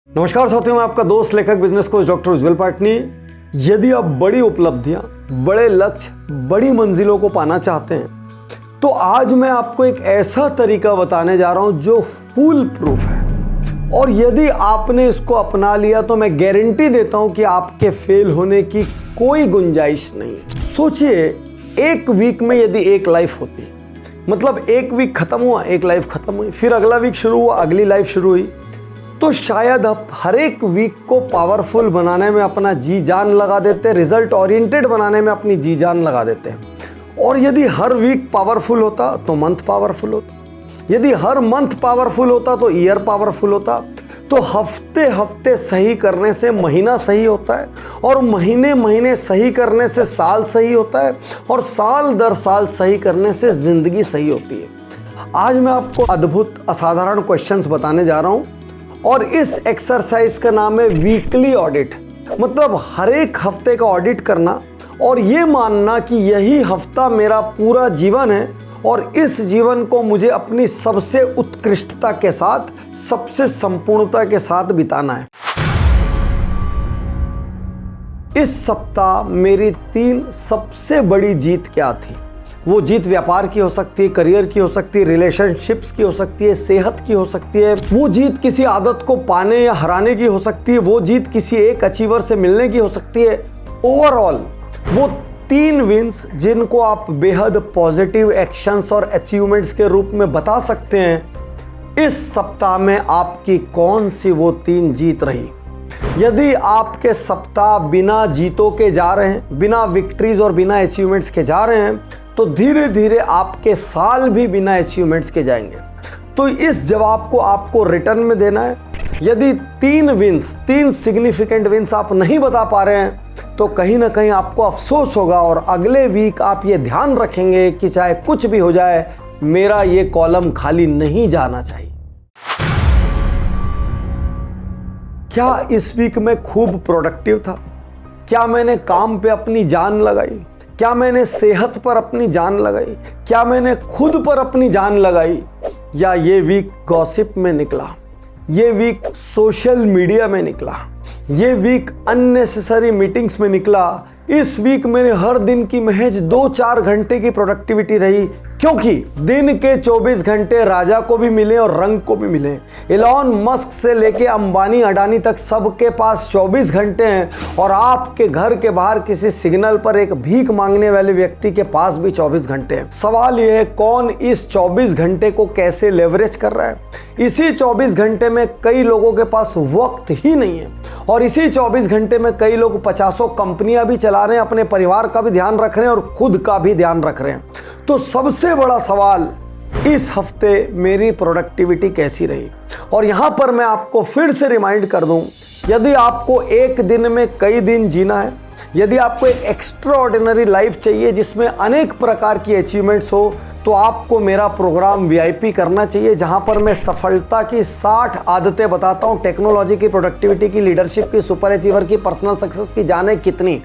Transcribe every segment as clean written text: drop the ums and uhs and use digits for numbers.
नमस्कार साथियों, मैं आपका दोस्त लेखक बिजनेस कोच डॉक्टर उज्जवल पाटनी। यदि आप बड़ी उपलब्धियां, बड़े लक्ष्य, बड़ी मंजिलों को पाना चाहते हैं तो आज मैं आपको एक ऐसा तरीका बताने जा रहा हूं जो फुल प्रूफ है, और यदि आपने इसको अपना लिया तो मैं गारंटी देता हूं कि आपके फेल होने की कोई गुंजाइश नहीं है। सोचिए, एक वीक में यदि एक लाइफ होती, मतलब एक वीक खत्म हुआ, एक लाइफ खत्म हुई, फिर अगला वीक शुरू हुआ, अगली लाइफ शुरू हुई, तो शायद आप हर एक वीक को पावरफुल बनाने में अपना जी जान लगा देते, रिजल्ट ओरिएंटेड बनाने में अपनी जी जान लगा देते। और यदि हर वीक पावरफुल होता तो मंथ पावरफुल होता, यदि हर मंथ पावरफुल होता तो ईयर पावरफुल होता, तो हफ्ते हफ्ते सही करने से महीना सही होता है, और महीने महीने सही करने से साल सही होता है, और साल दर साल सही करने से जिंदगी सही होती है। आज मैं आपको अद्भुत असाधारण क्वेश्चंस बताने जा रहा हूं, और इस एक्सरसाइज का नाम है वीकली ऑडिट। मतलब हर एक हफ्ते का ऑडिट करना और ये मानना कि यही हफ्ता मेरा पूरा जीवन है, और इस जीवन को मुझे अपनी सबसे उत्कृष्टता के साथ, सबसे संपूर्णता के साथ बिताना है। इस सप्ताह मेरी 3 सबसे बड़ी जीत क्या थी। वो जीत व्यापार की हो सकती है, करियर की हो सकती है, रिलेशनशिप्स की हो सकती है, सेहत की हो सकती है, वो जीत किसी आदत को पाने या हराने की हो सकती है, वो जीत किसी एक अचीवर से मिलने की हो सकती है। ओवरऑल वो 3 विंस जिनको आप बेहद पॉजिटिव एक्शंस और अचीवमेंट्स के रूप में बता सकते हैं, इस सप्ताह में आपकी कौन सी वो 3 जीत रही। यदि आपके सप्ताह बिना जीतों के जा रहे हैं, बिना विक्ट्रीज और बिना अचीवमेंट्स के जा रहे हैं, तो धीरे धीरे आपके साल भी बिना अचीवमेंट्स के जाएंगे। तो इस जवाब को आपको रिटर्न में देना है। यदि 3 सिग्निफिकेंट विंस आप नहीं बता पा रहे हैं तो कहीं ना कहीं आपको अफसोस होगा, और अगले वीक आप ये ध्यान रखेंगे कि चाहे कुछ भी हो जाए, मेरा ये कॉलम खाली नहीं जाना चाहिए। क्या इस वीक में खूब प्रोडक्टिव था? क्या मैंने काम पे अपनी जान लगाई? क्या मैंने सेहत पर अपनी जान लगाई? क्या मैंने खुद पर अपनी जान लगाई? या ये वीक गॉसिप में निकला, ये वीक सोशल मीडिया में निकला, ये वीक अननेसेसरी मीटिंग्स में निकला? इस वीक मेरे हर दिन की महज 2-4 घंटे की प्रोडक्टिविटी रही, क्योंकि दिन के 24 घंटे राजा को भी मिले और रंग को भी मिले। एलॉन मस्क से लेके अंबानी अडानी तक सबके पास 24 घंटे हैं, और आपके घर के बाहर किसी सिग्नल पर एक भीख मांगने वाले व्यक्ति के पास भी 24 घंटे हैं। सवाल यह है, कौन इस 24 घंटे को कैसे लेवरेज कर रहा है। इसी 24 घंटे में कई लोगों के पास वक्त ही नहीं है, और इसी 24 घंटे में कई लोग 50 कंपनियां भी चला रहे हैं, अपने परिवार का भी ध्यान रख रहे हैं और खुद का भी ध्यान रख रहे हैं। तो सबसे बड़ा सवाल, इस हफ्ते मेरी प्रोडक्टिविटी कैसी रही। और यहां पर मैं आपको फिर से रिमाइंड कर दूं, यदि आपको एक दिन में कई दिन जीना है, यदि आपको एक एक्स्ट्रा ऑर्डिनरी लाइफ चाहिए जिसमें अनेक प्रकार की अचीवमेंट्स हो, तो आपको मेरा प्रोग्राम VIP करना चाहिए, जहां पर मैं सफलता की 60 आदतें बताता हूं। टेक्नोलॉजी की, प्रोडक्टिविटी की, लीडरशिप की, सुपर अचीवर की, पर्सनल सक्सेस की, जाने कितनी।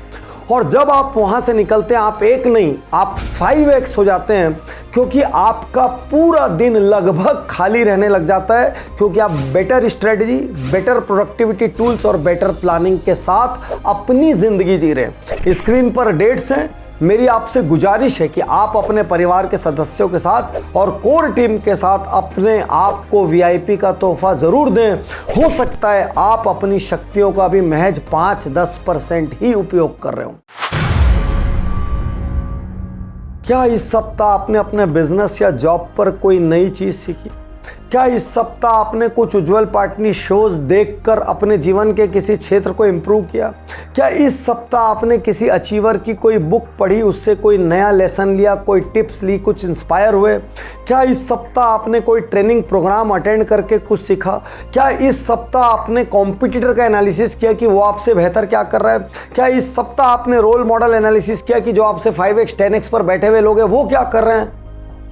और जब आप वहां से निकलते हैं, आप एक नहीं, आप 5x हो जाते हैं, क्योंकि आपका पूरा दिन लगभग खाली रहने लग जाता है, क्योंकि आप better strategy, better productivity tools और बेटर प्लानिंग के साथ अपनी जिंदगी जी रहे हैं। स्क्रीन पर डेट्स हैं। मेरी आपसे गुजारिश है कि आप अपने परिवार के सदस्यों के साथ और कोर टीम के साथ अपने आप को VIP का तोहफा जरूर दें। हो सकता है आप अपनी शक्तियों का भी महज 5-10% ही उपयोग कर रहे हो। क्या इस सप्ताह आपने अपने बिजनेस या जॉब पर कोई नई चीज सीखी? क्या इस सप्ताह आपने कुछ उज्जवल पाटनी शोज देखकर अपने जीवन के किसी क्षेत्र को इंप्रूव किया? क्या इस सप्ताह आपने किसी अचीवर की कोई बुक पढ़ी, उससे कोई नया लेसन लिया, कोई टिप्स ली, कुछ इंस्पायर हुए? क्या इस सप्ताह आपने कोई ट्रेनिंग प्रोग्राम अटेंड करके कुछ सीखा? क्या इस सप्ताह आपने कॉम्पिटिटर का एनालिसिस किया कि वो आपसे बेहतर क्या कर रहा है? क्या इस सप्ताह आपने रोल मॉडल एनालिसिस किया कि जो आपसे 5x 10x पर बैठे हुए लोग हैं वो क्या कर रहे हैं?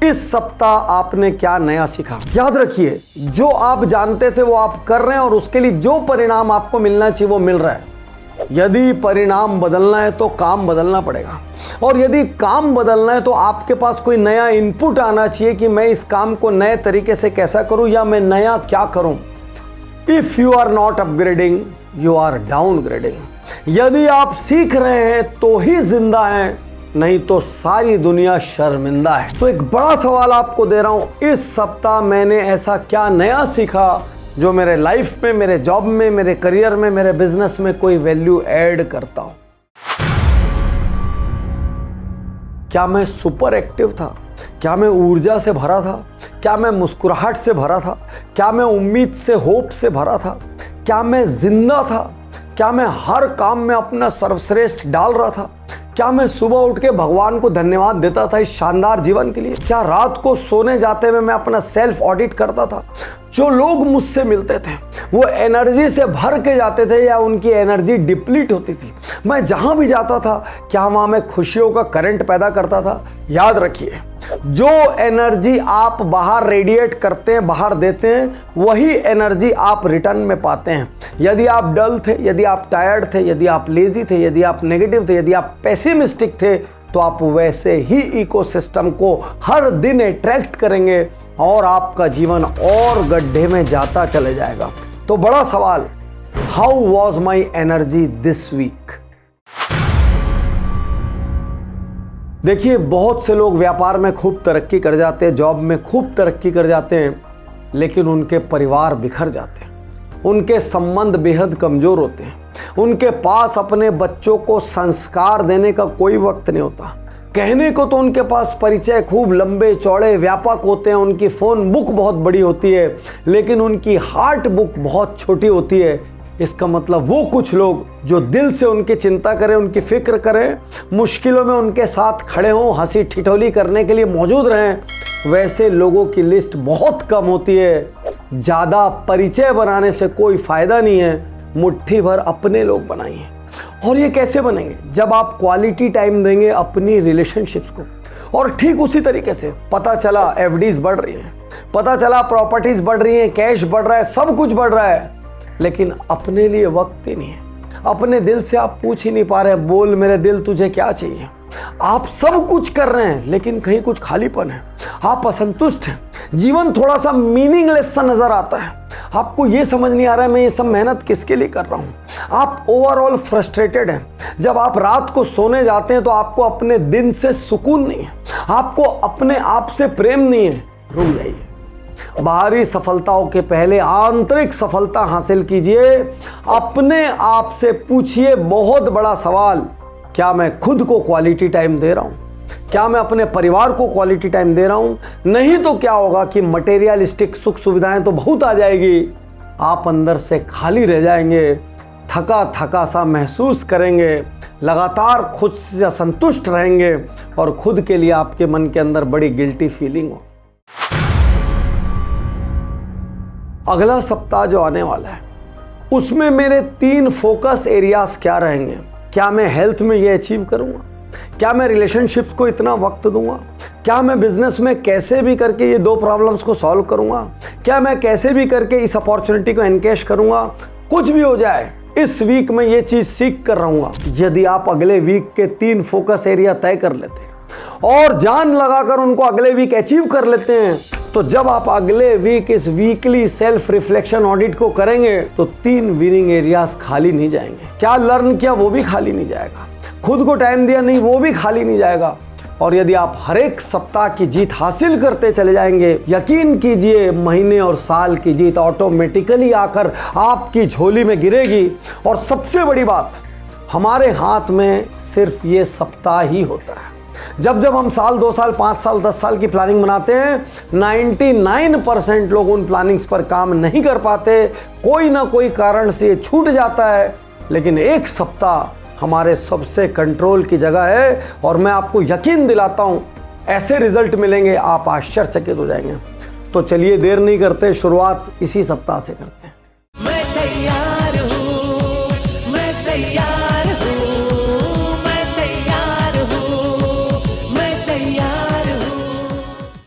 इस सप्ताह आपने क्या नया सीखा? याद रखिए, जो आप जानते थे वो आप कर रहे हैं, और उसके लिए जो परिणाम आपको मिलना चाहिए वो मिल रहा है। यदि परिणाम बदलना है तो काम बदलना पड़ेगा, और यदि काम बदलना है तो आपके पास कोई नया इनपुट आना चाहिए कि मैं इस काम को नए तरीके से कैसा करूं, या मैं नया क्या करूं। If you are not upgrading, you are downgrading. यदि आप सीख रहे हैं तो ही जिंदा हैं, नहीं तो सारी दुनिया शर्मिंदा है। तो एक बड़ा सवाल आपको दे रहा हूं, इस सप्ताह मैंने ऐसा क्या नया सीखा जो मेरे लाइफ में, मेरे जॉब में, मेरे करियर में, मेरे बिजनेस में कोई वैल्यू ऐड करता हो। क्या मैं सुपर एक्टिव था? क्या मैं ऊर्जा से भरा था? क्या मैं मुस्कुराहट से भरा था? क्या मैं उम्मीद से, होप से भरा था? क्या मैं जिंदा था? क्या मैं हर काम में अपना सर्वश्रेष्ठ डाल रहा था? क्या मैं सुबह उठ के भगवान को धन्यवाद देता था इस शानदार जीवन के लिए? क्या रात को सोने जाते हुए मैं अपना सेल्फ ऑडिट करता था? जो लोग मुझसे मिलते थे वो एनर्जी से भर के जाते थे या उनकी एनर्जी डिप्लीट होती थी? मैं जहां भी जाता था क्या वहां मैं खुशियों का करंट पैदा करता था? याद रखिए, जो एनर्जी आप बाहर रेडिएट करते हैं, बाहर देते हैं, वही एनर्जी आप रिटर्न में पाते हैं। यदि आप डल थे, यदि आप टायर्ड थे, यदि आप लेजी थे, यदि आप नेगेटिव थे, यदि आप पेसिमिस्टिक थे, तो आप वैसे ही इकोसिस्टम को हर दिन अट्रैक्ट करेंगे और आपका जीवन और गड्ढे में जाता चले जाएगा। तो बड़ा सवाल, how was my energy this week? देखिए, बहुत से लोग व्यापार में खूब तरक्की कर जाते हैं, जॉब में खूब तरक्की कर जाते हैं, लेकिन उनके परिवार बिखर जाते हैं, उनके संबंध बेहद कमजोर होते हैं, उनके पास अपने बच्चों को संस्कार देने का कोई वक्त नहीं होता। कहने को तो उनके पास परिचय खूब लंबे चौड़े व्यापक होते हैं, उनकी फ़ोन बुक बहुत बड़ी होती है, लेकिन उनकी हार्ट बुक बहुत छोटी होती है। इसका मतलब वो कुछ लोग जो दिल से उनकी चिंता करें, उनकी फिक्र करें, मुश्किलों में उनके साथ खड़े हों, हंसी ठिठोली करने के लिए मौजूद रहें, वैसे लोगों की लिस्ट बहुत कम होती है। ज़्यादा परिचय बनाने से कोई फ़ायदा नहीं है, मुट्ठी भर अपने लोग बनाइए। और ये कैसे बनेंगे? जब आप क्वालिटी टाइम देंगे अपनी रिलेशनशिप्स को। और ठीक उसी तरीके से पता चला एफडीज बढ़ रही हैं, पता चला प्रॉपर्टीज बढ़ रही हैं, कैश बढ़ रहा है, सब कुछ बढ़ रहा है, लेकिन अपने लिए वक्त ही नहीं है। अपने दिल से आप पूछ ही नहीं पा रहे, बोल मेरे दिल तुझे क्या चाहिए। आप सब कुछ कर रहे हैं लेकिन कहीं कुछ खालीपन है, आप असंतुष्ट हैं, जीवन थोड़ा सा मीनिंगलेस सा नजर आता है। आपको ये समझ नहीं आ रहा है मैं ये सब मेहनत किसके लिए कर रहा हूँ। आप ओवरऑल फ्रस्ट्रेटेड हैं। जब आप रात को सोने जाते हैं तो आपको अपने दिन से सुकून नहीं है, आपको अपने आप से प्रेम नहीं है। रुक जाइए, बाहरी सफलताओं के पहले आंतरिक सफलता हासिल कीजिए। अपने आप से पूछिए बहुत बड़ा सवाल, क्या मैं खुद को क्वालिटी टाइम दे रहा हूं? क्या मैं अपने परिवार को क्वालिटी टाइम दे रहा हूं? नहीं तो क्या होगा कि मटेरियलिस्टिक सुख सुविधाएं तो बहुत आ जाएगी, आप अंदर से खाली रह जाएंगे, थका थका सा महसूस करेंगे, लगातार खुद से असंतुष्ट रहेंगे और खुद के लिए आपके मन के अंदर बड़ी गिल्टी फीलिंग हो। अगला सप्ताह जो आने वाला है उसमें मेरे 3 फोकस एरियाज क्या रहेंगे? क्या मैं हेल्थ में ये अचीव करूंगा? क्या मैं रिलेशनशिप्स को इतना वक्त दूंगा? क्या मैं बिजनेस में कैसे भी करके ये 2 प्रॉब्लम्स को सॉल्व करूंगा? क्या मैं कैसे भी करके इस अपॉर्चुनिटी को एनकैश करूंगा? कुछ भी हो जाए, इस वीक में ये चीज सीख कर रहूंगा। यदि आप अगले वीक के 3 फोकस एरिया तय कर लेते हैं और जान लगाकर उनको अगले वीक अचीव कर लेते हैं, तो जब आप अगले वीक इस वीकली सेल्फ रिफ्लेक्शन ऑडिट को करेंगे तो 3 विनिंग एरियाज खाली नहीं जाएंगे। क्या लर्न किया वो भी खाली नहीं जाएगा, खुद को टाइम दिया नहीं वो भी खाली नहीं जाएगा। और यदि आप हर एक सप्ताह की जीत हासिल करते चले जाएंगे, यकीन कीजिए महीने और साल की जीत ऑटोमेटिकली आकर आपकी झोली में गिरेगी। और सबसे बड़ी बात, हमारे हाथ में सिर्फ ये सप्ताह ही होता है। जब जब हम साल, 2 साल, 5 साल, 10 साल की प्लानिंग बनाते हैं, 99% लोग उन प्लानिंग्स पर काम नहीं कर पाते, कोई ना कोई कारण से ये छूट जाता है। लेकिन एक सप्ताह हमारे सबसे कंट्रोल की जगह है और मैं आपको यकीन दिलाता हूं ऐसे रिजल्ट मिलेंगे, आप आश्चर्यचकित हो जाएंगे। तो चलिए देर नहीं करते, शुरुआत इसी सप्ताह से करते हैं।